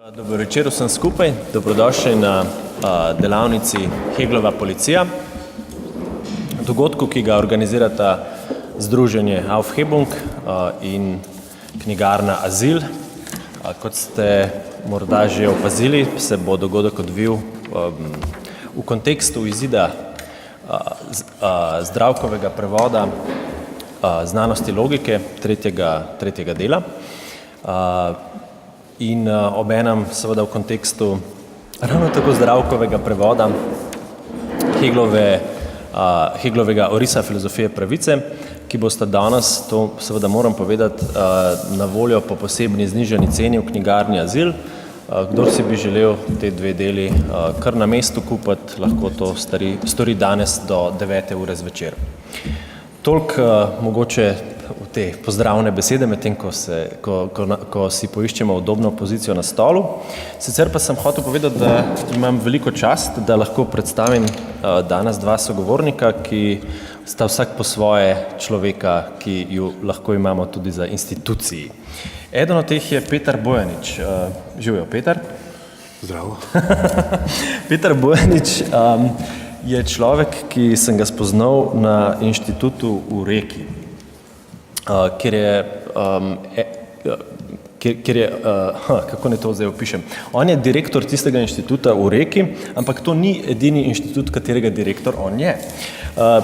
Dobro večer vsem skupaj, dobrodošli na delavnici Heglova policija, dogodku, ki ga organizirata združenje Aufhebung in knjigarna Azil. Kot ste morda že opazili, se bo dogodek odvil v kontekstu izida Zdravkovega prevoda znanosti logike tretjega dela. In obenem seveda v kontekstu ravno tako Zdravkovega prevoda Heglovega orisa filozofije pravice, ki bosta danes, to seveda moram povedati, na voljo po posebni znižani ceni v knjigarni Azil. Kdor si bi želel te dve deli kar na mestu kupiti, lahko to stori danes do 9. ure zvečer. Toliko mogoče v te pozdravne besede, medtem ko si poiščemo udobno pozicijo na stolu. Sicer pa sem hotel povedati, da imam veliko čast, da lahko predstavim danes dva sogovornika, ki sta vsak po svoje človeka, ki ju lahko imamo tudi za instituciji. Eden od teh je Petar Bojanič. Živjo, Petar. Zdravo. Petar Bojanič je človek, ki sem ga spoznal na inštitutu v Reki, kjer je, kako naj to zdaj opišem, on je direktor tistega inštituta v Reki, ampak to ni edini inštitut, katerega direktor on je.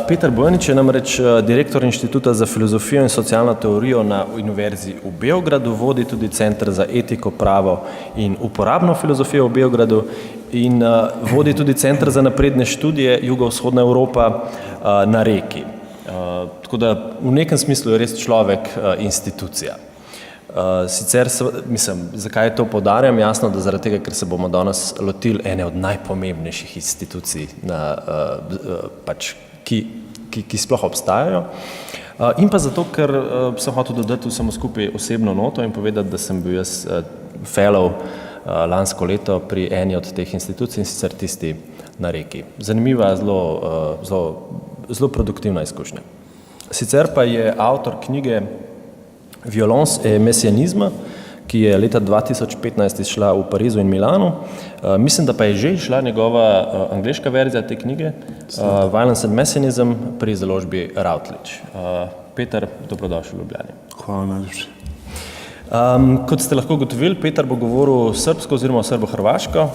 Petar Bojanič je namreč direktor Inštituta za filozofijo in socialno teorijo na Univerzi v Beogradu, vodi tudi Center za etiko, pravo in uporabno filozofijo v Beogradu in vodi tudi Center za napredne študije Jugovzhodna Evropa na Reki. Tako da v nekem smislu je res človek institucija. Sicer, mislim, zakaj to poudarjam? Jasno, da zaradi tega, ker se bomo danes lotili ene od najpomembnejših institucij, ki sploh obstajajo. In pa zato, ker sem hotel dodati vsemu skupaj osebno noto in povedati, da sem bil jaz fellow lansko leto pri eni od teh institucij, in sicer tisti na Reki. Zanimiva, zelo produktivna izkušnja. Sicer pa je avtor knjige Violence et messianisme, ki je leta 2015 izšla v Parizu in Milanu. Mislim, da pa je že išla njegova angleška verzija te knjige, Violence and Messianism, pri založbi Routledge. Petar, dobrodošel v Ljubljani. Hvala najlepše. Kot ste lahko ugotovili, Petar bo govoril srbsko oziroma srbo-hrvaško.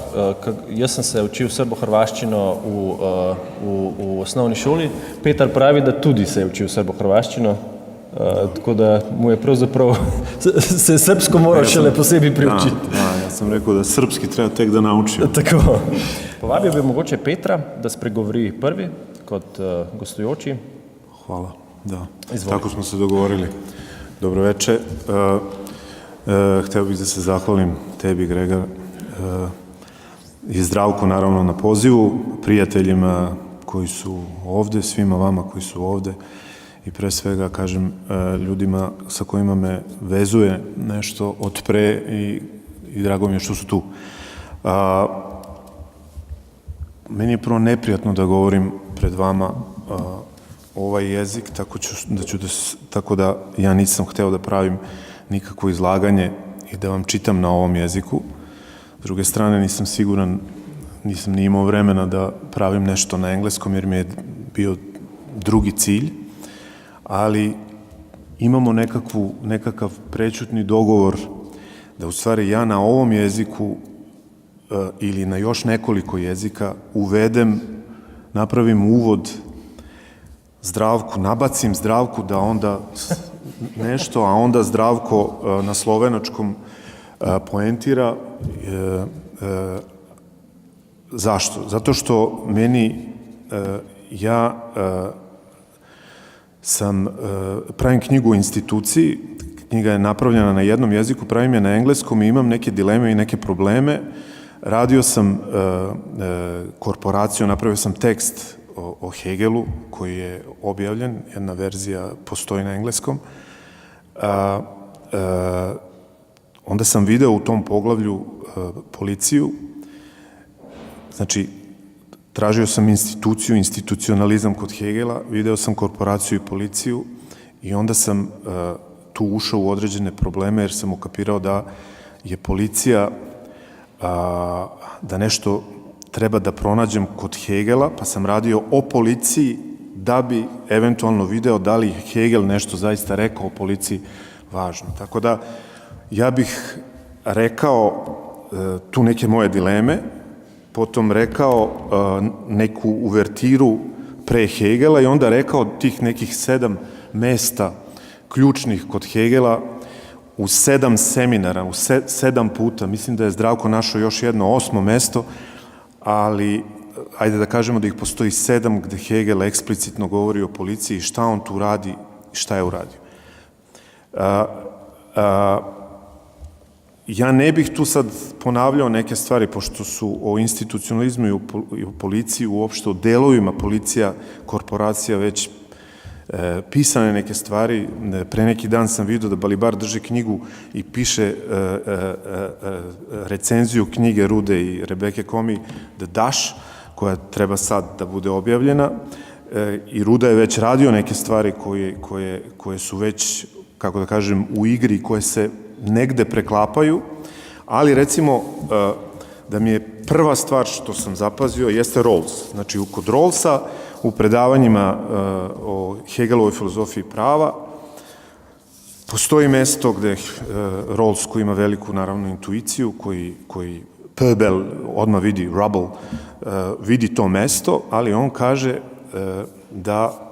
Jaz sem se učil srbo-hrvaščino v osnovni šoli. Petar pravi, da tudi se je učil srbo-hrvaščino, tako da mu je pravzaprav se srbsko moral šele posebej priučiti. Jaz sem rekel, da srpski treba tek da naučim. Tako. Povabil bi mogoče Petra, da spregovori prvi kot gostujoči. Hvala, da. Izvoli. Tako smo se dogovorili. Dobro večer. Htio bih da se zahvalim tebi, Grega, i Zdravku naravno na pozivu, prijateljima koji su ovde, svima vama koji su ovde i pre svega, kažem, ljudima sa kojima me vezuje nešto od pre i drago mi je što su tu. Meni je prvo neprijatno da govorim pred vama ovaj jezik, tako da ja nisam hteo da pravim nikakvo izlaganje i da vam čitam na ovom jeziku. S druge strane, nisam siguran, nisam ni imao vremena da pravim nešto na engleskom jer mi je bio drugi cilj, ali imamo nekakav prečutni dogovor da u stvari ja na ovom jeziku ili na još nekoliko jezika napravim uvod Zdravku, nabacim Zdravku da onda nešto, a onda Zdravko na slovenačkom poentira. Zašto? Zato što pravim knjigu o instituciji, knjiga je napravljena na jednom jeziku, pravim je na engleskom i imam neke dileme i neke probleme. Radio sam korporaciju, napravio sam tekst o Hegelu koji je objavljen, jedna verzija postoji na engleskom. Onda sam video u tom poglavlju policiju, znači tražio sam instituciju, institucionalizam kod Hegela, video sam korporaciju i policiju i onda sam tu ušao u određene probleme jer sam ukapirao da je policija da nešto treba da pronađem kod Hegela, pa sam radio o policiji da bi eventualno video da li Hegel nešto zaista rekao o policiji važno. Tako da ja bih rekao tu neke moje dileme, potom rekao neku uvertiru pre Hegela i onda rekao tih nekih 7 mesta ključnih kod Hegela u 7 seminara, u 7 puta. Mislim da je Zdravko našao još jedno 8. mesto, ali ajde da kažemo da ih postoji 7 gde Hegel eksplicitno govori o policiji, šta on tu radi i šta je uradio. Ja ne bih tu sad ponavljao neke stvari, pošto su o institucionalizmu i o policiji, uopšte o delovima policija, korporacija već pisane neke stvari. Pre neki dan sam vidio da Balibar drži knjigu i piše recenziju knjige Rude i Rebeke Komi The Dash, koja treba sad da bude objavljena. I Ruda je već radio neke stvari koje su već, kako da kažem, u igri, koje se negde preklapaju, ali recimo da mi je prva stvar što sam zapazio jeste Rawls. Znači, kod Rawlsa u predavanjima o Hegelovoj filozofiji prava postoji mesto gde Rawls, koji ima veliku, naravno, intuiciju, koji Pöbel odmah vidi, Rubbel vidi to mesto, ali on kaže da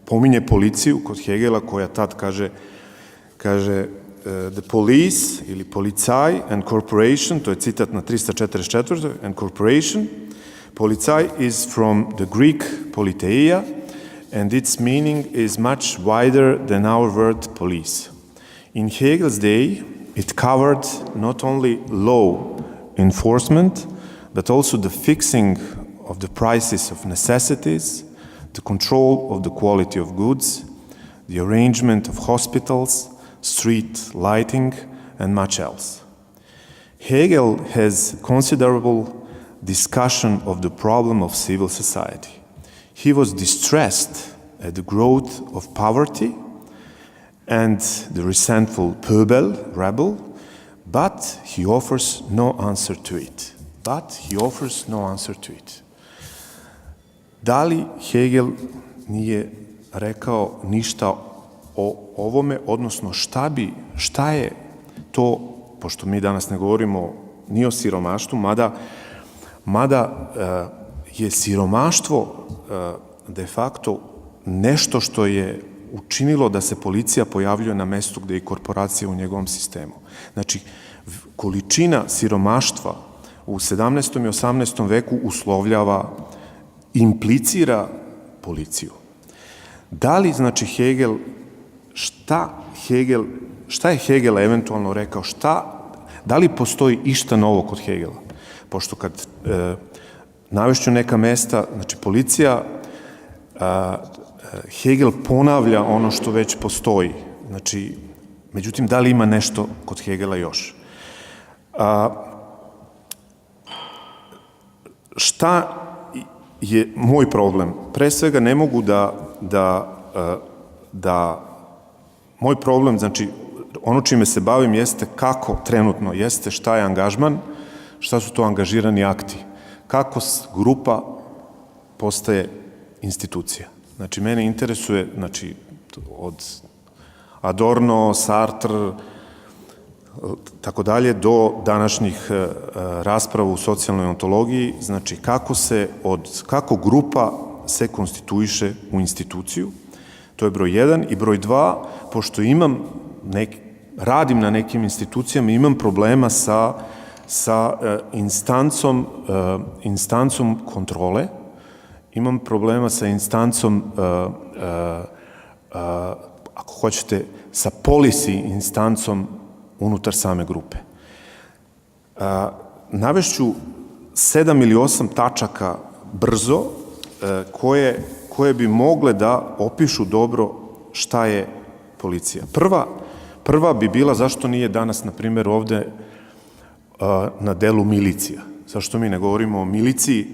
pominje policiju kod Hegela, koja tad kaže the police ili policaj and corporation, to je citat na 344. and corporation, policaj is from the Greek politeia and its meaning is much wider than our word police. In Hegel's day, it covered not only law enforcement, but also the fixing of the prices of necessities, the control of the quality of goods, the arrangement of hospitals, street lighting, and much else. Hegel has considerable discussion of the problem of civil society. He was distressed at the growth of poverty and the resentful Pöbel, rebel, but he offers no answer to it. Da li Hegel nije rekao ništa o ovome, odnosno šta je to, pošto mi danas ne govorimo ni o siromaštvu, mada je siromaštvo de facto nešto što je učinilo da se policija pojavljuje na mestu gde je i korporacija u njegovom sistemu. Znači, količina siromaštva u 17. i 18. veku uslovljava, implicira policiju. Da li, znači, šta je Hegel eventualno rekao, da li postoji išta novo kod Hegela? Pošto kad navešću neka mesta, znači policija, Hegel ponavlja ono što već postoji. Znači, međutim, da li ima nešto kod Hegela još? Šta je moj problem? Pre svega ne mogu moj problem, znači, ono čime se bavim jeste kako trenutno jeste, šta je angažman, šta su to angažirani akti, kako grupa postaje institucija. Znači, mene interesuje, znači, od Adorno, Sartre, tako dalje, do današnjih rasprava u socijalnoj ontologiji, znači, kako grupa se konstituiše u instituciju. To je broj 1. I broj 2, pošto radim na nekim institucijama, imam problema sa instancom kontrole, imam problema sa instancom, ako hoćete, sa policy instancom unutar same grupe. Navešću 7 ili 8 tačaka brzo, koje bi mogle da opišu dobro šta je policija. Prva bi bila zašto nije danas, na primjer, ovde na delu milicija. Zašto mi ne govorimo o miliciji,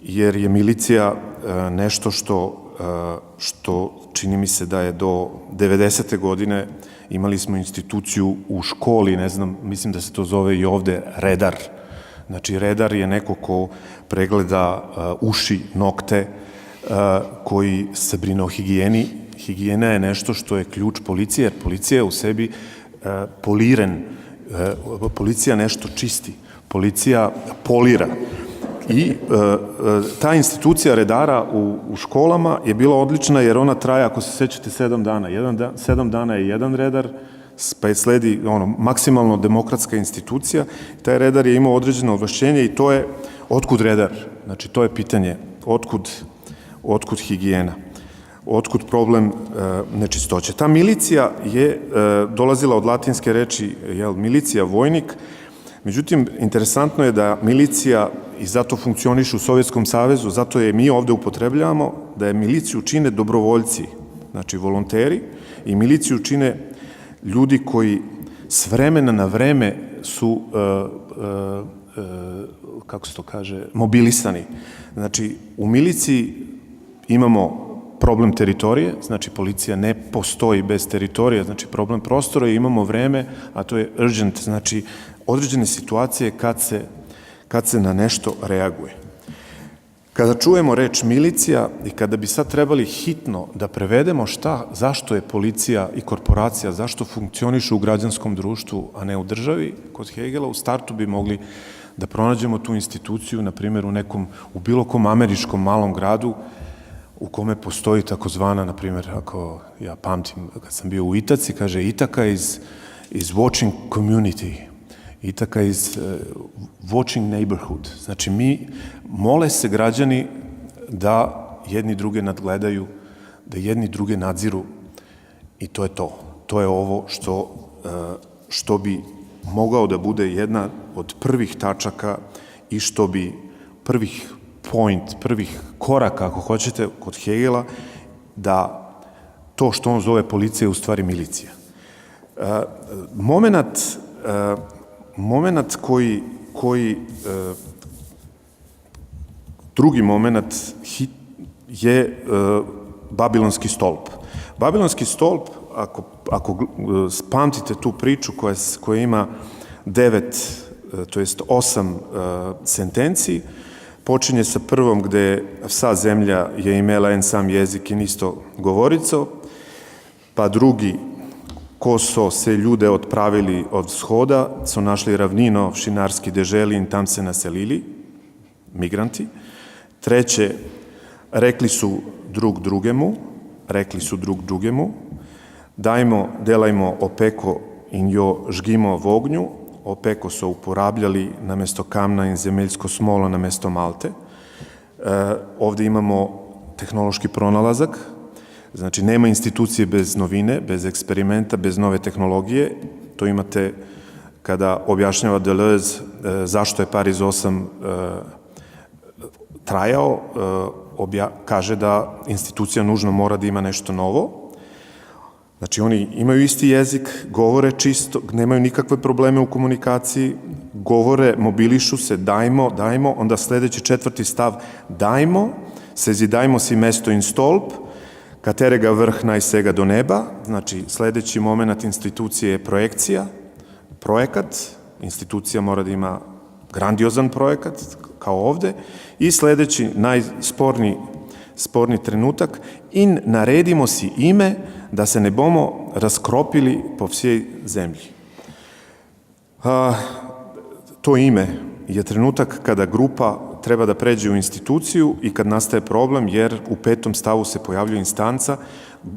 jer je milicija nešto što čini mi se da je do 90. godine imali smo instituciju u školi, ne znam, mislim da se to zove i ovde redar, Znači, redar je neko ko pregleda uši, nokte, koji se brine o higijeni. Higijena je nešto što je ključ policije, jer policija je u sebi poliren. Policija nešto čisti. Policija polira. I ta institucija redara u školama je bila odlična jer ona traje, ako se sećate, 7 dana. 7 dana je jedan redar, pa je sledi maksimalno demokratska institucija. Taj redar je imao određeno ovlašćenje i to je otkud redar. Znači, to je pitanje otkud higijena, otkud problem nečistoće. Ta milicija je dolazila od latinske reči, milicija, vojnik. Međutim, interesantno je da milicija, i zato funkcioniše u Sovjetskom savezu, zato je mi ovde upotrebljavamo, da je miliciju čine dobrovoljci, znači volonteri, i miliciju čine ljudi koji s vremena na vreme su, kako se to kaže, mobilisani. Znači, u miliciji imamo problem teritorije, znači policija ne postoji bez teritorija, znači problem prostora, i imamo vreme, a to je urgent, znači određene situacije kad se na nešto reaguje. Kada čujemo reč milicija i kada bi sad trebali hitno da prevedemo zašto je policija i korporacija, zašto funkcionišu u građanskom društvu, a ne u državi, kod Hegela, u startu bi mogli da pronađemo tu instituciju, na primjer, u bilo kom američkom malom gradu, u kome postoji takozvana, na primjer, ako ja pamtim, kad sam bio u Itaci, kaže Itaka is watching community, Itaka is watching neighborhood. Znači, mole se građani da jedni druge nadgledaju, da jedni druge nadziru, i to je to. To je ovo što bi mogao da bude jedna od prvih tačaka i što bi prvih koraka, ako hoćete, kod Hegela, da to što on zove policija je u stvari milicija. Moment koji drugi moment je Babilonski stolp. Babilonski stolp, ako pamtite tu priču koja ima 8 sentenciji, počinje sa prvom gde vsa zemlja je imela en sam jezik in isto govorico, pa drugi, ko so se ljude odpravili od vzhoda, so našli ravnino v šinarski deželi in tam se naselili, migranti. Treće, rekli su drug drugemu, dajmo, delajmo opeko in jo žgimo v ognju. Opeko so uporabljali namesto kamna in zemeljsko smolo namesto malte. Ovde imamo tehnološki pronalazak, znači nema institucije bez novine, bez eksperimenta, bez nove tehnologije. To imate kada objašnjava Deleuze zašto je Pariz 8 trajao, kaže da institucija nužno mora da ima nešto novo. Znači, oni imaju isti jezik, govore čisto, nemaju nikakve probleme u komunikaciji, govore, mobilišu se, dajmo, onda sledeći 4. stav, dajmo, sezidajmo si mesto in stolp, katerega vrh naj sega do neba, znači sledeći moment institucije je projekcija, projekat, institucija mora da ima grandiozan projekat, kao ovde, i sledeći najsporni trenutak, in naredimo si ime da se ne bomo razkropili po vsej zemlji. To ime je trenutak kada grupa treba da pređe u instituciju i kad nastaje problem, jer u 5. stavu se pojavljuje instanca,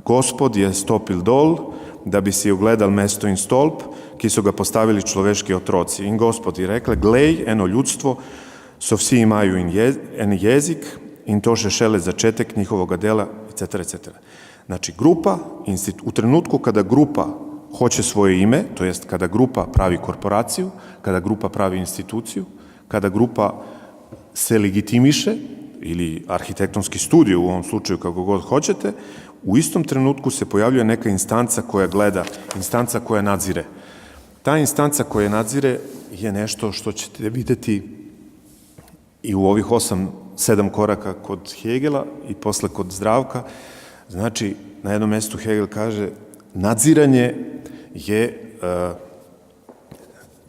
Gospod je stopil dol, da bi si ogledal mesto in stolp, ki so ga postavili človeški otroci. In Gospod je rekla, glej, eno ljudstvo, so vsi imaju en jezik in to še šele začetek njihovoga dela, etc., etc. Znači, grupa, u trenutku kada grupa hoće svoje ime, to jest kada grupa pravi korporaciju, kada grupa pravi instituciju, kada grupa se legitimiše, ili arhitektonski studij u ovom slučaju, kako god hoćete, u istom trenutku se pojavljuje neka instanca koja gleda, instanca koja nadzire. Ta instanca koja nadzire je nešto što ćete videti i u ovih 7 koraka kod Hegela i posle kod Zdravka. Znači, na jednom mestu Hegel kaže, nadziranje je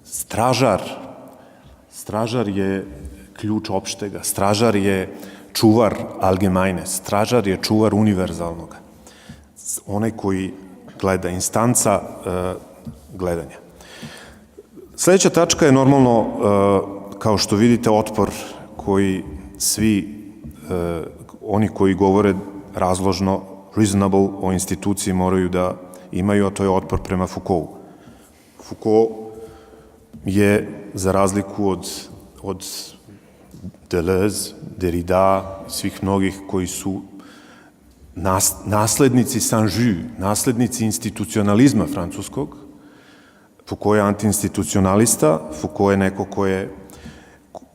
stražar Stražar je ključ opštega, stražar je čuvar allgemeine, stražar je čuvar univerzalnog, onaj koji gleda, instanca gledanja. Sljedeća tačka je normalno, kao što vidite, otpor koji svi oni koji govore razložno, reasonable o instituciji moraju da imaju, a to je otpor prema Foucaultu. Foucault je, za razliku od Deleuze, Derrida, svih mnogih koji su naslednici Saint-Just, naslednici institucionalizma francuskog, Foucault je antiinstitucionalista, Foucault je neko ko je,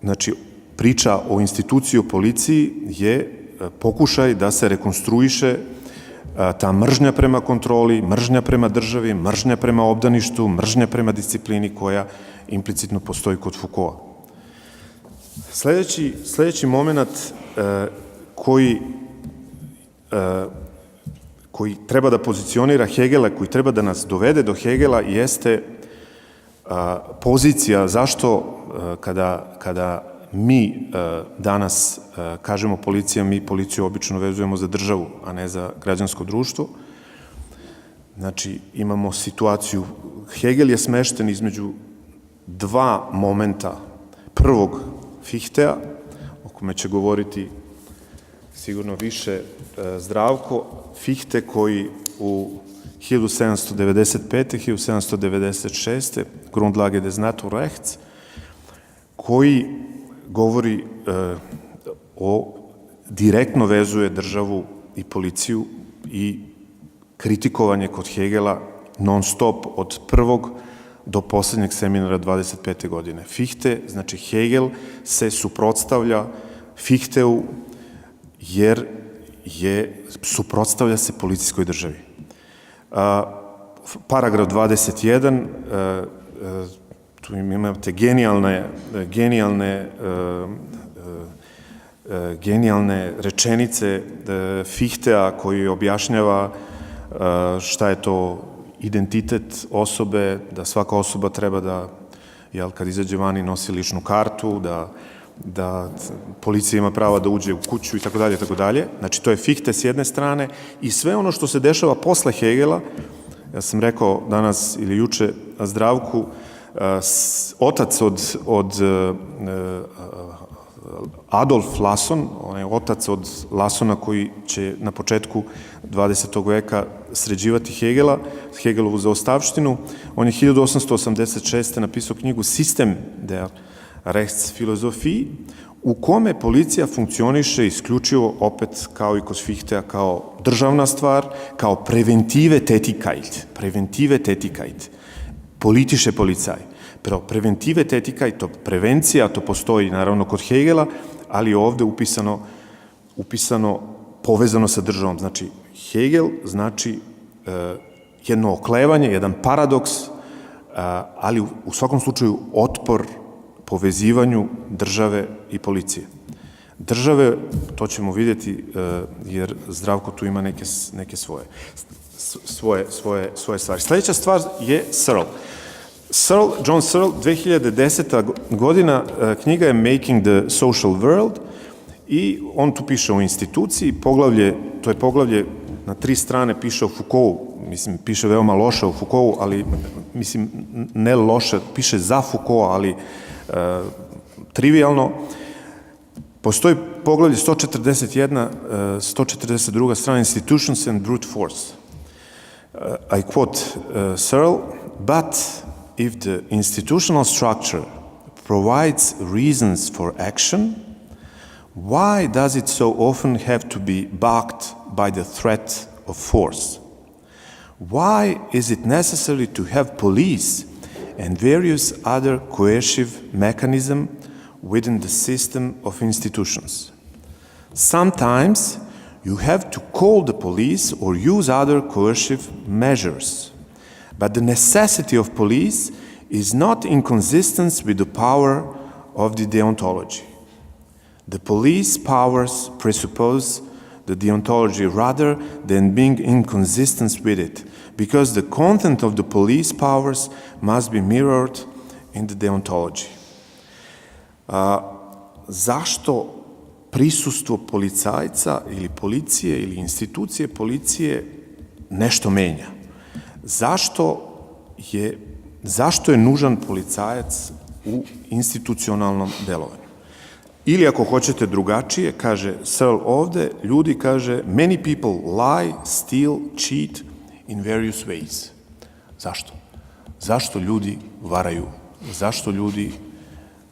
znači, priča o instituciji, o policiji je pokušaj da se rekonstruiše ta mržnja prema kontroli, mržnja prema državi, mržnja prema obdaništu, mržnja prema disciplini koja implicitno postoji kod Foucaulta. Sljedeći moment koji treba da pozicionira Hegela, koji treba da nas dovede do Hegela, jeste pozicija zašto kada mi danas kažemo policija, mi policiju obično vezujemo za državu, a ne za građansko društvo. Znači, imamo situaciju, Hegel je smešten između dva momenta. Prvog, Fichteja, o kome će govoriti sigurno više Zdravko, Fichte koji u 1795. 1796. Grundlage des Naturrechts, koji govori direktno vezuje državu i policiju i kritikovanje kod Hegela non stop od prvog do poslednjeg seminara 25. godine. Fichte, znači Hegel, se suprotstavlja Fichteu jer suprotstavlja se policijskoj državi. Paragraf 21, tu imate genijalne rečenice Fichtea koji objašnjava šta je to identitet osobe, da svaka osoba treba da, kad izađe vani, nosi ličnu kartu, da policija ima prava da uđe u kuću i tako dalje, tako dalje. Znači, to je Fichte s jedne strane i sve ono što se dešava posle Hegela, ja sam rekao danas ili juče Zdravku, otac od Adolf Lasson, on je otac od Lassona koji će na početku 20. veka sređivati Hegelovu zaostavštinu. On je 1886. napisao knjigu System der Rechtsphilosophie, u kome policija funkcioniše isključivo, opet kao i kod Fichtea, kao državna stvar, kao preventive Tätigkeit, politische Polizei. Preventive Tätigkeit, to prevencija, to postoji naravno kod Hegela, ali je ovde upisano povezano sa državom. Znači, Hegel znači jedno oklevanje, jedan paradoks, ali u svakom slučaju otpor povezivanju države i policije. Države, to ćemo vidjeti, jer Zdravko tu ima neke svoje stvari. Sljedeća stvar je Searle. John Searle, 2010. godina, knjiga je Making the Social World i on tu piše o instituciji, to je poglavlje na 3 strane, piše o Foucaultu, mislim, piše veoma loše o Foucaultu, ali, mislim, ne loše, piše za Foucault, ali trivialno. Postoji poglavlje 142. strana Institutions and Brute Force. I quote Searle, but if the institutional structure provides reasons for action, why does it so often have to be backed by the threat of force? Why is it necessary to have police and various other coercive mechanisms within the system of institutions? Sometimes you have to call the police or use other coercive measures. But the necessity of police is not in consistence with the power of the deontology. The police powers presuppose the deontology rather than being in consistence with it, because the content of the police powers must be mirrored in the deontology. zašto prisustvo policajca ili policije ili institucije policije nešto menja. Zašto je nužan policajac u institucionalnom delovanju? Ili ako hoćete drugačije, kaže Searle ovde, ljudi kaže many people lie, steal, cheat in various ways. Zašto? Zašto ljudi varaju? Zašto ljudi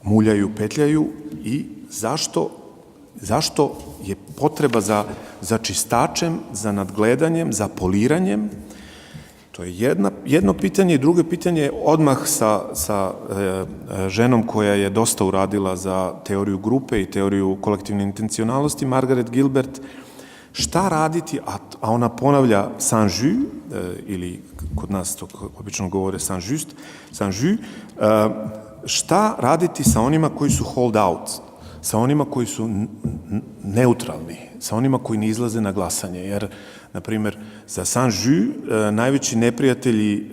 muljaju, petljaju i zašto je potreba za čistačem, za nadgledanjem, za poliranjem? To je jedno pitanje i drugo pitanje je odmah sa ženom koja je dosta uradila za teoriju grupe i teoriju kolektivne intencionalnosti, Margaret Gilbert, šta raditi, a ona ponavlja Saint-Just, ili kod nas to obično govore Saint-Just, šta raditi sa onima koji su hold out, sa onima koji su neutralni, sa onima koji ne izlaze na glasanje, jer, na primer, za Saint-Just najveći neprijatelji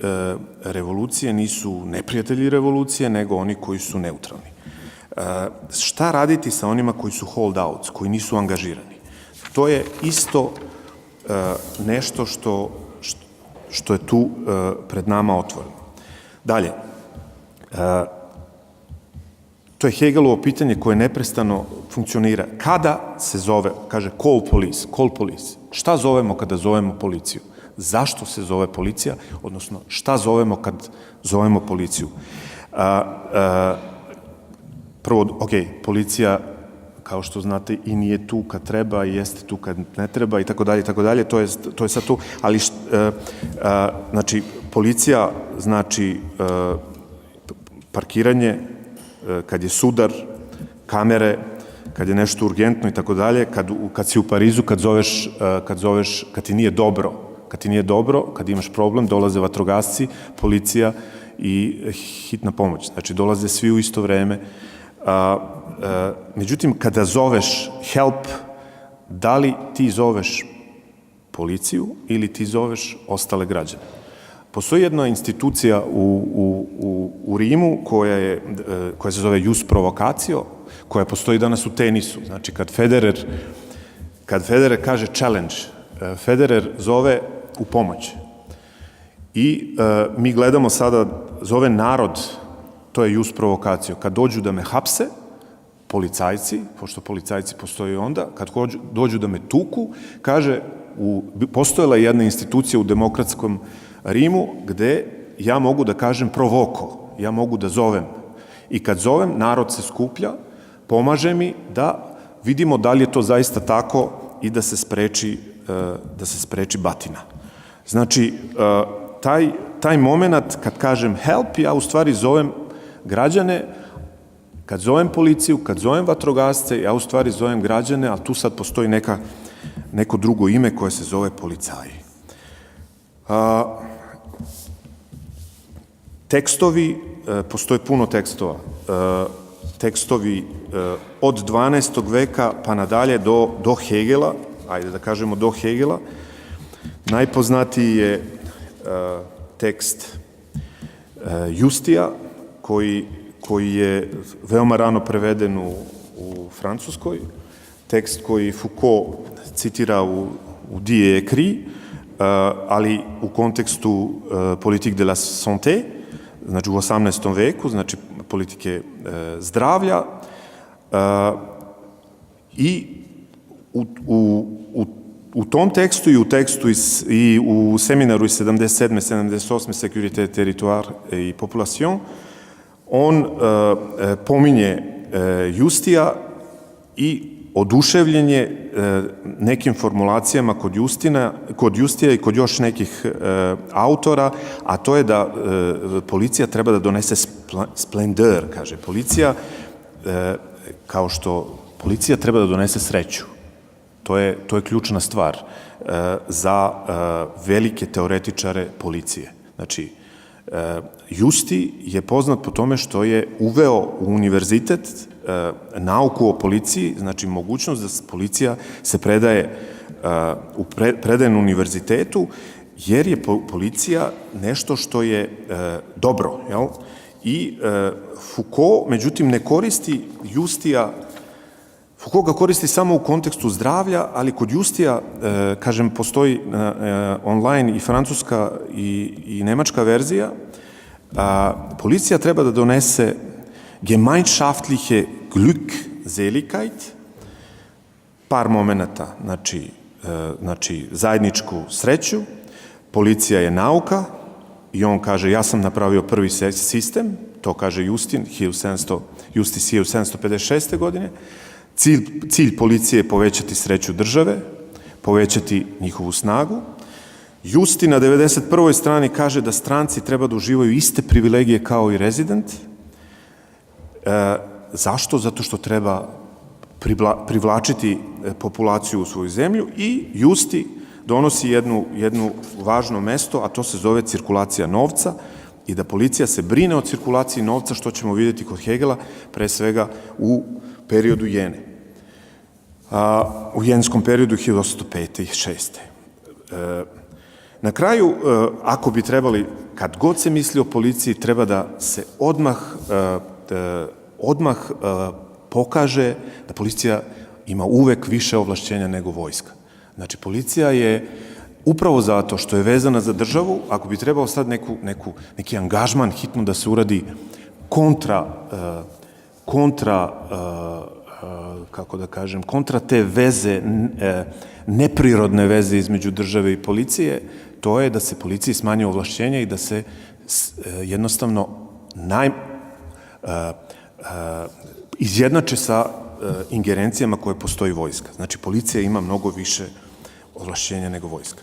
revolucije nisu neprijatelji revolucije, nego oni koji su neutralni. Šta raditi sa onima koji su hold outs, koji nisu angažirani? To je isto nešto što je tu pred nama otvoreno. Dalje, to je Hegelovo pitanje koje neprestano funkcionira. Kada se zove, kaže call police. Šta zovemo kada zovemo policiju? Zašto se zove policija? Odnosno, šta zovemo kad zovemo policiju? Prvo, policija, kao što znate, i nije tu kad treba, i jeste tu kad ne treba, i tako dalje, to je sad tu, ali, znači, policija znači parkiranje, kad je sudar, kamere, kad je nešto urgentno i tako dalje, kad si u Parizu, kad ti nije dobro, kad imaš problem, dolaze vatrogasci, policija i hitna pomoć. Znači, dolaze svi u isto vreme. Međutim, kada zoveš help, da li ti zoveš policiju ili ti zoveš ostale građane? Postoji jedna institucija u Rimu koja se zove jus provokacio, koja postoji danas u tenisu. Znači, kad Federer kaže challenge, Federer zove u pomoć. I mi gledamo sada, zove narod, to je jus provokacio. Kad dođu da me hapse, policajci, pošto policajci postoji onda, kad dođu da me tuku, kaže, postojala je jedna institucija u demokratskom Rimu gde ja mogu da kažem provoko, ja mogu da zovem. I kad zovem, narod se skuplja, pomaže mi da vidimo da li je to zaista tako i da se spreči batina. Znači, taj moment kad kažem help, ja u stvari zovem građane, kad zovem policiju, kad zovem vatrogasce, ja u stvari zovem građane, ali tu sad postoji neko drugo ime koje se zove policaji. Tekstovi, postoje puno tekstova. Tekstovi od 12. veka pa nadalje do Hegela, ajde da kažemo do Hegela. Najpoznatiji je tekst Justija, koji je veoma rano preveden u Francuskoj. Tekst koji Foucault citira u Die écrits, ali u kontekstu politique de la santé, znači u 18. veku, znači politike zdravlja, i u tom tekstu i u seminaru iz 77. 78. Sécurité territoire i population, on pominje Justija i oduševljen je nekim formulacijama kod Justija i kod još nekih autora, a to je da policija treba da donese splendeur, kaže. Policija, kao što policija treba da donese sreću. To je ključna stvar za velike teoretičare policije. Znači, Justi je poznat po tome što je uveo u univerzitet nauku o policiji, znači mogućnost da policija se predaje na univerzitetu, jer je policija nešto što je dobro, jel? i Foucault, međutim, ne koristi Justija, Foucault ga koristi samo u kontekstu zdravlja, ali kod Justija, kažem, postoji online i francuska i nemačka verzija. Policija treba da donese gemeinschaftliche Glückseligkeit, par momenata, znači zajedničku sreću, policija je nauka i on kaže ja sam napravio prvi sistem, to kaže Justis 1756. godine. Cilj policije je povećati sreću države, povećati njihovu snagu. Justi na 91. strani kaže da stranci treba da uživaju iste privilegije kao i rezident. Zašto? Zato što treba privlačiti populaciju u svoju zemlju i Justi donosi jedno važno mesto, a to se zove cirkulacija novca i da policija se brine o cirkulaciji novca, što ćemo vidjeti kod Hegela, pre svega u periodu Jene. U jenskom periodu 1805. i 1806. Na kraju, ako bi trebali, kad god se misli o policiji, treba da se odmah pokaže da policija ima uvek više ovlašćenja nego vojska. Znači, policija je upravo zato što je vezana za državu, ako bi trebalo sad neki angažman hitno da se uradi kontra te veze, neprirodne veze između države i policije, to je da se policiji smanje ovlašćenja i da se jednostavno izjednače sa ingerencijama koje postoji vojska. Znači, policija ima mnogo više ovlašćenja nego vojska.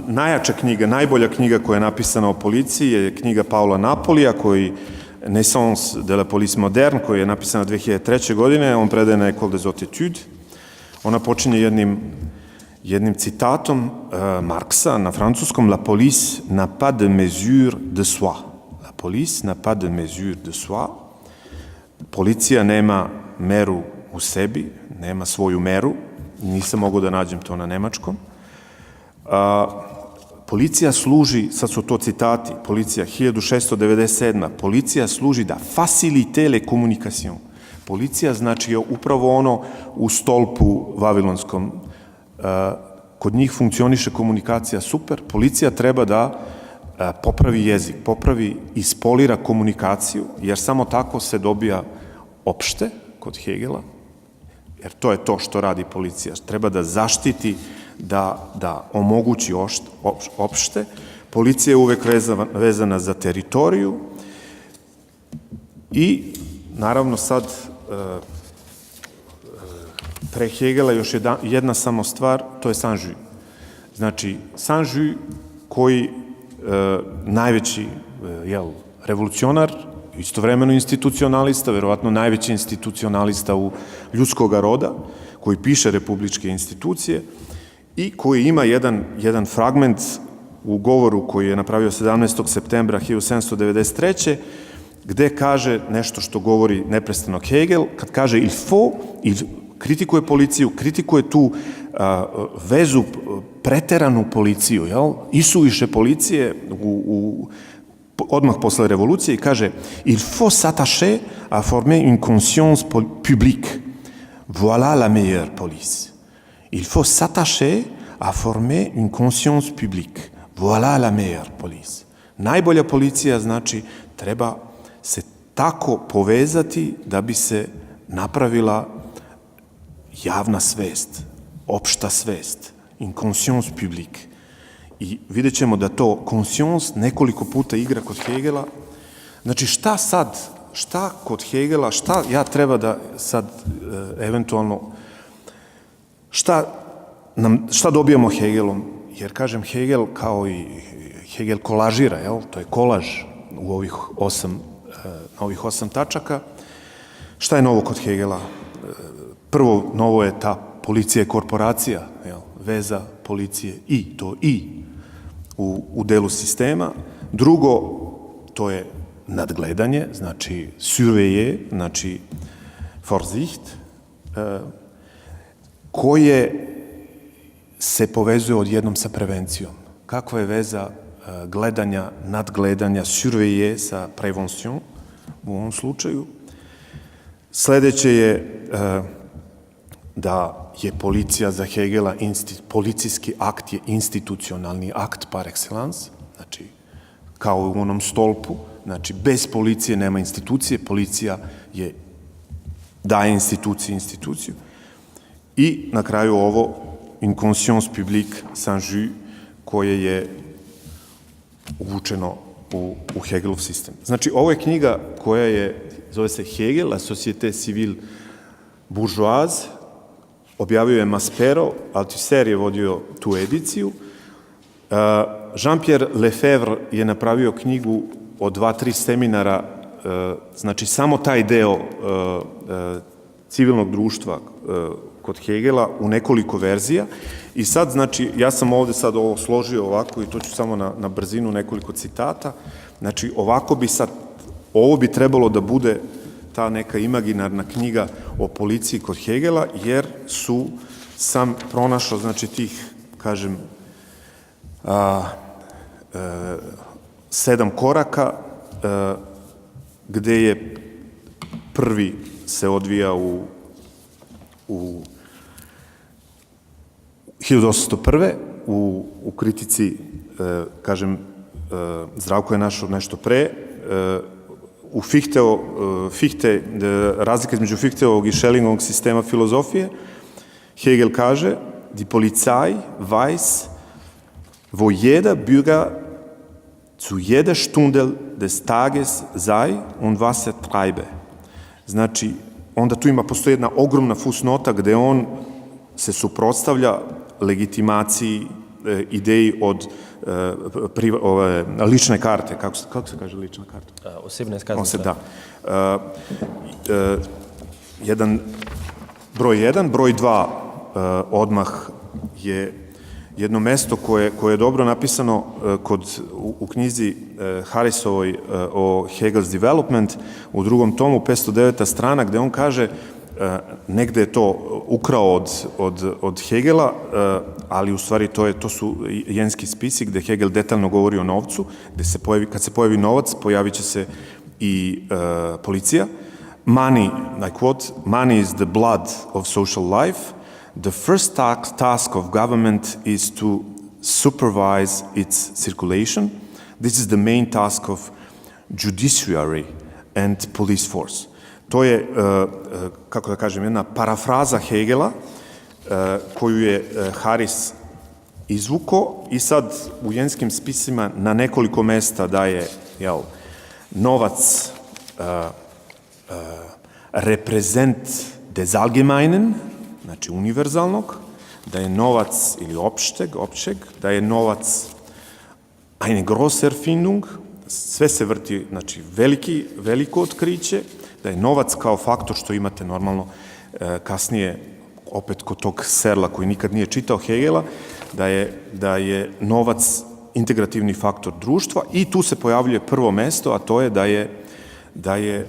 Najjača knjiga, najbolja knjiga koja je napisana o policiji je knjiga Paula Napolija, Naissance de la police moderne, koja je napisana 2003. godine, on predaje na École des Hautes Études. Ona počinje jednim citatom Marksa na francuskom: La police n'a pas de mesure de soi. La police n'a pas de mesure de soi. Policija nema meru u sebi, nema svoju meru. Nisam mogao da nađem to na nemačkom. Policija služi, sad su to citati, policija 1697. Policija služi da facilite les communications. Policija znači je upravo ono u stolpu vavilonskom. Kod njih funkcioniše komunikacija super. Policija treba da popravi jezik, popravi, ispolira komunikaciju, jer samo tako se dobija opšte kod Hegela, jer to je to što radi policija. Treba da zaštiti, da omogući opšte. Policija je uvek vezana za teritoriju i naravno sad pre Hegela još jedna samo stvar, to je Saint-Just. Znači, Saint-Just koji najveći revolucionar, istovremeno institucionalista, verovatno najveći institucionalista u ljudskoga roda, koji piše republičke institucije i koji ima jedan fragment u govoru koji je napravio 17. septembra 1793. gde kaže nešto što govori neprestano Hegel, kad kaže kritikuje policiju, kritikuje tu vezu, preteranu policiju, isuviše policije odmah posle revolucije i kaže il faut s'attacher à former une conscience publique. Voilà la meilleure police. Il faut s'attacher à former une conscience publique. Voilà la meilleure police. Najbolja policija znači treba se tako povezati da bi se napravila javna svest, opšta svest, une conscience publique. I vidjet ćemo da to conscience nekoliko puta igra kod Hegela. Znači šta kod Hegela, šta ja treba da sad eventualno, šta dobijamo Hegelom? Jer kažem Hegel kao i Hegel kolažira, to je kolaž u na ovih 8 tačaka. Šta je novo kod Hegela? Prvo, novo je ta policija i korporacija, veza policije i to u delu sistema. Drugo, to je nadgledanje, znači surveiller, znači Vorsicht, koje se povezuje odjednom sa prevencijom. kakva je veza gledanja, nadgledanja, surveiller sa prevencijom u ovom slučaju. Sledeće je da je policija za Hegela, policijski akt je institucionalni akt par excellence, znači kao u onom stolpu, znači bez policije nema institucije, policija daje instituciju. I na kraju ovo inconscience publique Saint-Just koje je uvučeno u Hegelov sistem. Znači, ovo je knjiga koja je, zove se Hegel, La société civile bourgeoise, objavio je Maspero, Althusser je vodio tu ediciju. Jean-Pierre Lefebvre je napravio knjigu o 2-3 seminara, znači samo taj deo civilnog društva kod Hegela u nekoliko verzija. I sad, znači, ja sam ovde sad ovo složio ovako i to ću samo na brzinu nekoliko citata. Znači, ovako bi sad, ovo bi trebalo da bude ta neka imaginarna knjiga o policiji kod Hegela, jer sam pronašao, znači, tih, kažem, 7 koraka, gde je prvi se odvija u 1801. u kritici, kažem, Zdravko je našao nešto pre, u Fichte, razlika između Fichteovog i Schellingovog sistema filozofije, Hegel kaže, die Polizei weiß, wo jeder Bürger zu jeder Stunde des Tages sei und was er treibe. Znači, onda tu postoji jedna ogromna fusnota gde on se suprotstavlja legitimaciji, ideji od lične karte. Kako se kaže lična karta? Osebna iskaznica. Da. Broj 1. Broj 2 odmah je jedno mesto koje je dobro napisano u knjizi Harrisovoj o Hegel's Development, u drugom tomu, 509. strana, gde on kaže, negde je to ukrao od Hegela, ali u stvari to su jenski spisi gde Hegel detaljno govori o novcu, gde kad se pojavi novac, pojavit će se i policija. Money, I quote, money is the blood of social life. The first task of government is to supervise its circulation. This is the main task of judiciary and police force. To je, kako da kažem, jedna parafraza Hegela koju je Harris izvuko i sad u jenskim spisima na nekoliko mesta daje novac reprezent des Allgemeinen, znači univerzalnog, da je novac ili općeg, da je novac eine grosse Erfindung, sve se vrti, znači veliko otkriće, da je novac kao faktor što imate normalno kasnije, opet kod tog Serla koji nikad nije čitao Hegela, da je novac integrativni faktor društva i tu se pojavljuje prvo mesto, a to je da je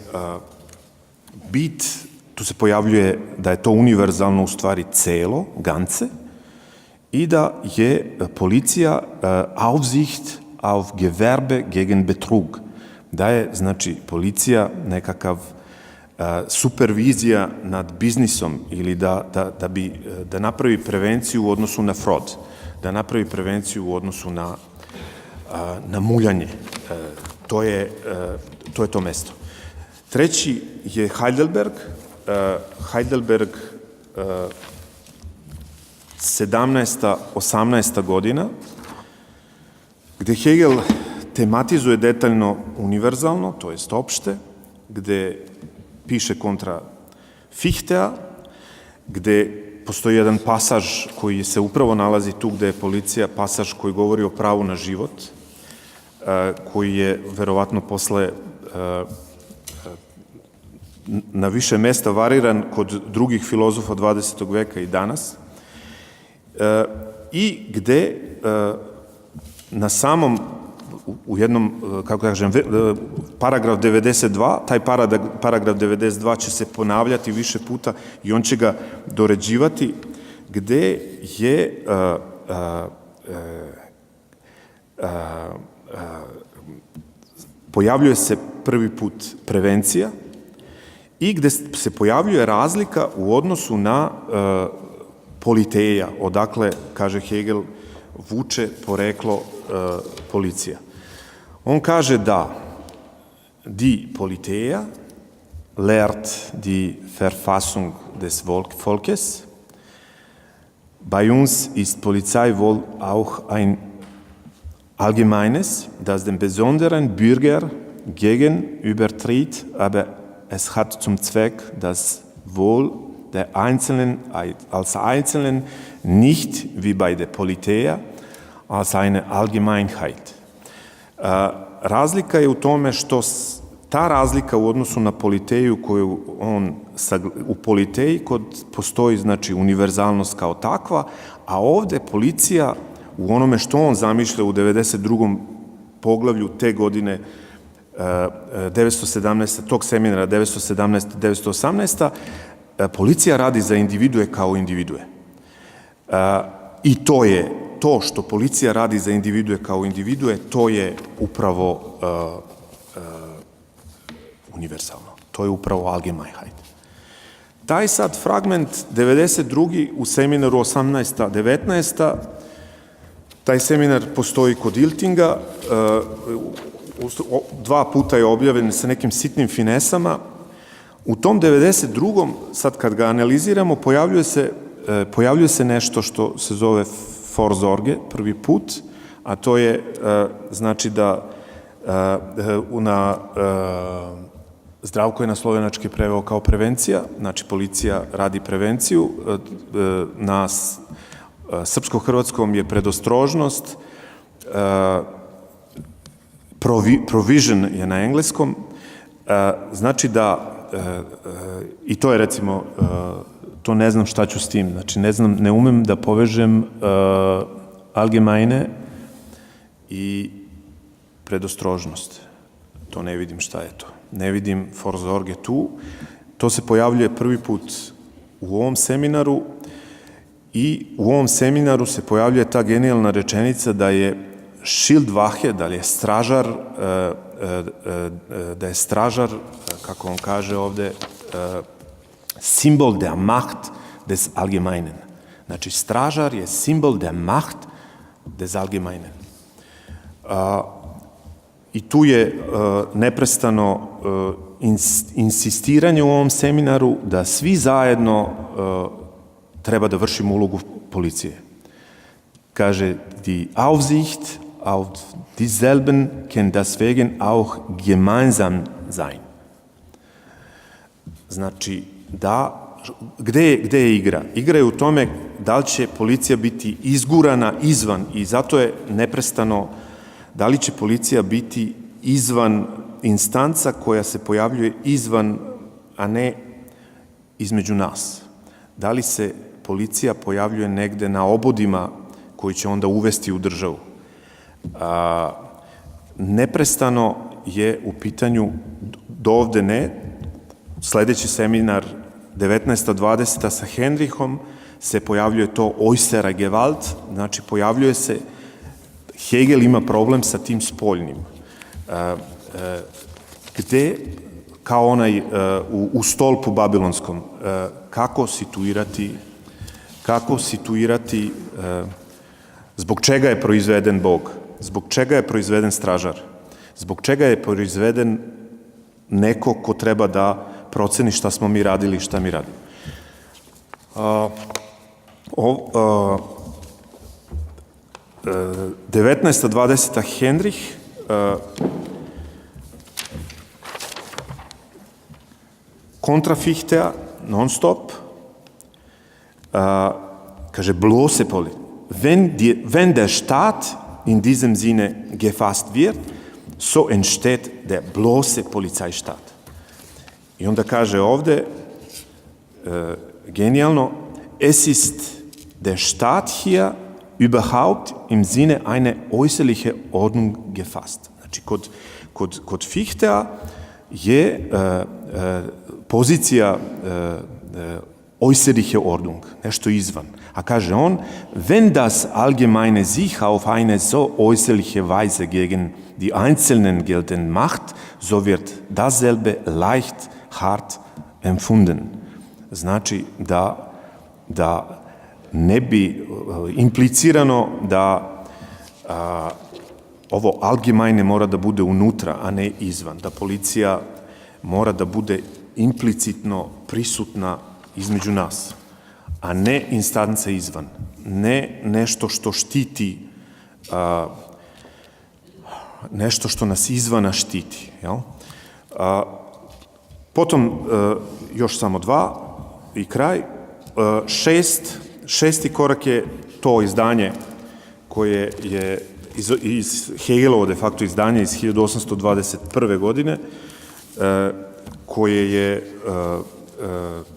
bit, tu se pojavljuje da je to univerzalno u stvari celo, ganze, i da je policija Aufsicht auf Gewerbe gegen Betrug, da je, znači, policija nekakav supervizija nad biznisom ili da napravi prevenciju u odnosu na fraud, da napravi prevenciju u odnosu na muljanje. To je to mesto. Treći je Heidelberg. Heidelberg 17. 18. godina, gde Hegel tematizuje detaljno univerzalno, to jest opšte, gde piše kontra Fichtea, gde postoji jedan pasaž koji se upravo nalazi tu gde je policija, pasaž koji govori o pravu na život, koji je verovatno posle na više mesta variran kod drugih filozofa 20. veka i danas, i gde na samom, u jednom, kako kažem, paragraf 92, taj paragraf 92 će se ponavljati više puta i on će ga doređivati, gde je pojavljuje se prvi put prevencija i gde se pojavljuje razlika u odnosu na politeja, odakle, kaže Hegel, vuče poreklo policija. On kaže da die Politeia lehrt die Verfassung des Volkes. Bei uns ist Polizei wohl auch ein allgemeines, das den besonderen Bürger gegenübertritt, aber es hat zum Zweck, das Wohl der Einzelnen als Einzelnen nicht wie bei der Politeia als eine Allgemeinheit. Razlika je u tome što ta razlika u odnosu na politeju koju on u politeji postoji znači univerzalnost kao takva, a ovde policija u onome što on zamišlja u 92. poglavlju te godine 917. tog seminara 917-918. Policija radi za individue kao individue. I to je to što policija radi za individue kao individue, to je upravo univerzalno. To je upravo Allgemeinheit. Taj sad fragment 92. u seminaru 18-19. Taj seminar postoji kod Iltinga, 2 puta je objavljen sa nekim sitnim finesama. U tom 92. sad kad ga analiziramo, pojavljuje se nešto što se zove Vorsorge prvi put, a to je znači da Zdravko je na slovenački preveo kao prevencija, znači policija radi prevenciju, na srpsko-hrvatskom je predostrožnost, provision je na engleskom, znači da, i to je recimo, to ne znam šta ću s tim, znači ne umem da povežem allgemeine i predostrožnost. To ne vidim šta je to. Ne vidim Vorsorge tu. To se pojavljuje prvi put u ovom seminaru i u ovom seminaru se pojavljuje ta genijalna rečenica da je Schildwache, da je stražar, kako on kaže ovde, simbol der Macht des Allgemeinen. Znači, stražar je simbol der Macht des Allgemeinen. I tu je neprestano insistiranje u ovom seminaru da svi zajedno treba da vršimo ulogu policije. Kaže, die Aufsicht auf dieselben kann deswegen auch gemeinsam sein. Znači, gde je igra? Igra je u tome da li će policija biti izgurana izvan i zato je neprestano da li će policija biti izvan instanca koja se pojavljuje izvan, a ne između nas. Da li se policija pojavljuje negde na obodima koji će onda uvesti u državu. Neprestano je u pitanju, do ovde ne, sledeći seminar 19-20 sa Henrichom se pojavljuje to äußere Gewalt, znači pojavljuje se, Hegel ima problem sa tim spoljnim. Gde, kao onaj u stolpu babilonskom, kako situirati zbog čega je proizveden Bog, zbog čega je proizveden stražar, zbog čega je proizveden neko ko treba da proceni šta smo mi radili i šta mi radimo. 19-20 Henrich Kontrafichtea non stop kaže bloße Politik. Wenn der Staat in diesem Sinne gefasst wird, so entsteht der bloße Polizeistaat. I onda kaže ovde, genijalno, es ist der Staat hier überhaupt im Sinne eine äußerliche Ordnung gefasst. Znači, kod Fichtea je pozicija äußerliche Ordnung, nešto izvan. A kaže on, wenn das allgemeine sich auf eine so äußerliche Weise gegen die Einzelnen geltend macht, so wird dasselbe leicht hart empfunden. Znači da ne bi implicirano da ovo allgemeine mora da bude unutra, a ne izvan. Da policija mora da bude implicitno prisutna između nas, a ne instance izvan. Ne nešto što štiti, nešto što nas izvana štiti. Jel? Potom, još samo 2 i kraj. Šesti korak je to izdanje koje je iz Hegelovo de facto izdanje iz 1821. godine,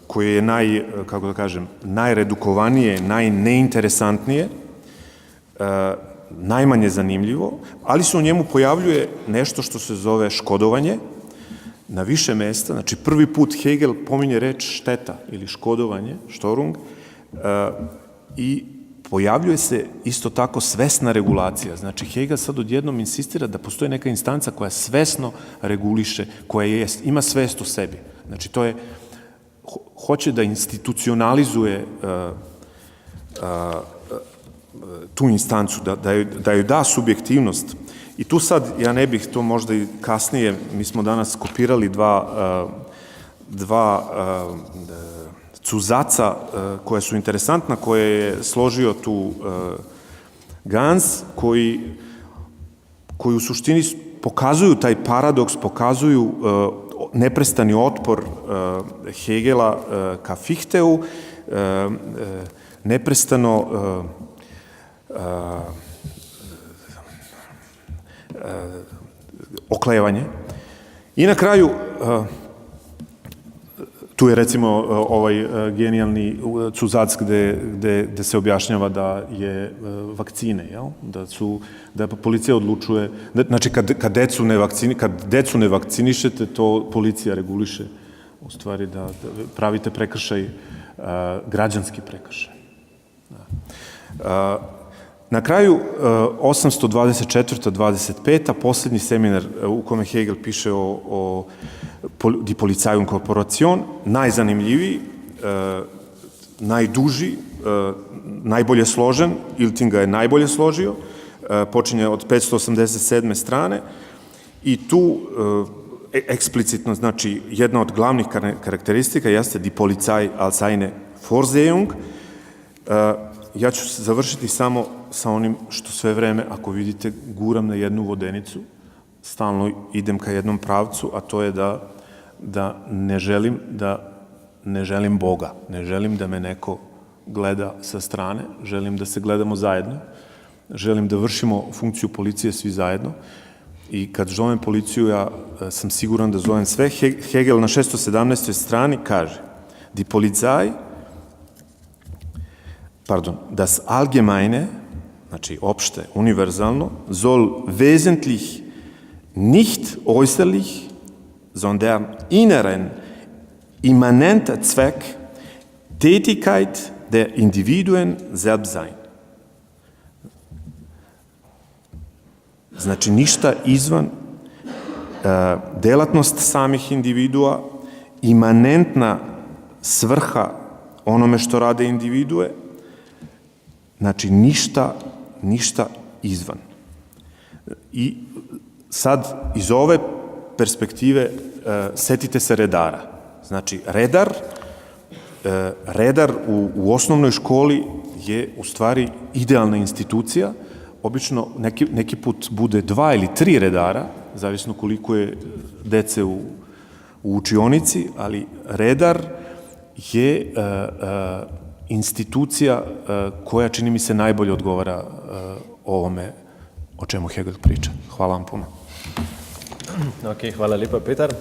koje je najredukovanije, najneinteresantnije, najmanje zanimljivo, ali se u njemu pojavljuje nešto što se zove škodovanje na više mesta. Znači, prvi put Hegel pominje reč šteta ili škodovanje, štorung, i pojavljuje se isto tako svesna regulacija. Znači, Hegel sad odjednom insistira da postoji neka instanca koja svesno reguliše, koja ima svest u sebi. Znači, to je, hoće da institucionalizuje tu instancu, da joj da subjektivnost. I tu sad, ja ne bih to možda i kasnije, mi smo danas kopirali dva cuzaca koja su interesantna, koje je složio tu Gans, koji u suštini pokazuju taj paradoks, pokazuju neprestani otpor Hegela ka Fichteu, neprestano oklevanje. I na kraju, tu je recimo ovaj genijalni cuzac gde se objašnjava da je vakcine, da policija odlučuje, znači kad decu ne vakcinišete, to policija reguliše, u stvari da pravite prekršaj, građanski prekršaj. Na kraju, 824-25, poslednji seminar u kome Hegel piše o Die Polizeiung Corporation, najzanimljiviji, najduži, najbolje složen, Ilting ga je najbolje složio, počinje od 587. strane i tu eksplicitno, znači, jedna od glavnih karakteristika jeste Die Polizei als eine Vorsehung. Ja ću završiti samo sa onim što sve vreme, ako vidite, guram na jednu vodenicu, stalno idem ka jednom pravcu, a to je da ne želim Boga, ne želim da me neko gleda sa strane, želim da se gledamo zajedno, želim da vršimo funkciju policije svi zajedno i kad zovem policiju, ja sam siguran da zovem sve. Hegel na 617. strani kaže: Die Polizei, das Allgemeine, znači opšte, univerzalno, soll wesentlich nicht äußerlich, sondern inneren, immanenter Zweck, Tätigkeit der Individuen selbst sein. Znači, ništa izvan, delatnost samih individua, imanentna svrha onome što rade individue, znači ništa izvan. I sad iz ove perspektive setite se redara. Znači, redar u osnovnoj školi je u stvari idealna institucija. Obično neki put bude 2 ili 3 redara, zavisno koliko je dece u učionici, ali redar je institucija koja, čini mi se, najbolje odgovara ovome o čemu Hegel priča. Hvala vam puno. Ok, hvala lepa, Petar.